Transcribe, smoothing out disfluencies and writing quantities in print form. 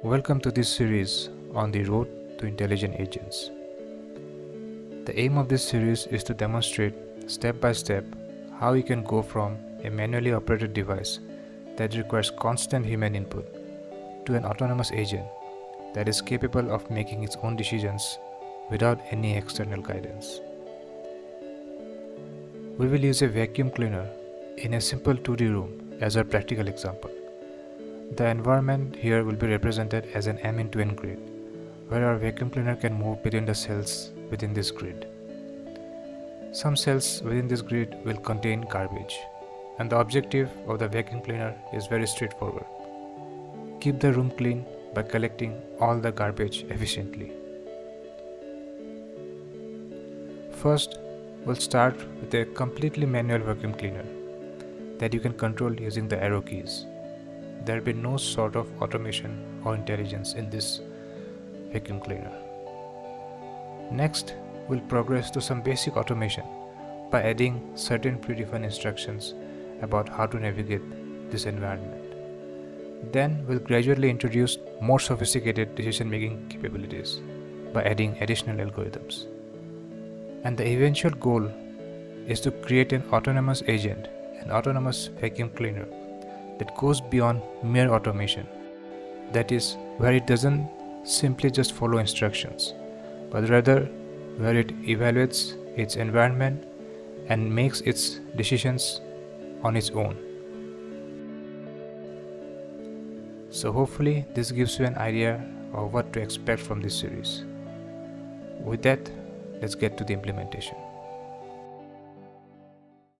Welcome to this series on the road to intelligent agents. The aim of this series is to demonstrate step by step how you can go from a manually operated device that requires constant human input to an autonomous agent that is capable of making its own decisions without any external guidance. We will use a vacuum cleaner in a simple 2D room as our practical example. The environment here will be represented as an M×N grid, where our vacuum cleaner can move between the cells within this grid. Some cells within this grid will contain garbage, and the objective of the vacuum cleaner is very straightforward. Keep the room clean by collecting all the garbage efficiently. First, we'll start with a completely manual vacuum cleaner that you can control using the arrow keys. There will be no sort of automation or intelligence in this vacuum cleaner. Next, we'll progress to some basic automation by adding certain predefined instructions about how to navigate this environment. Then we'll gradually introduce more sophisticated decision-making capabilities by adding additional algorithms. And the eventual goal is to create an autonomous agent, an autonomous vacuum cleaner that goes beyond mere automation. That is, where it doesn't simply just follow instructions, but rather where it evaluates its environment and makes its decisions on its own. So hopefully this gives you an idea of what to expect from this series. With that, let's get to the implementation.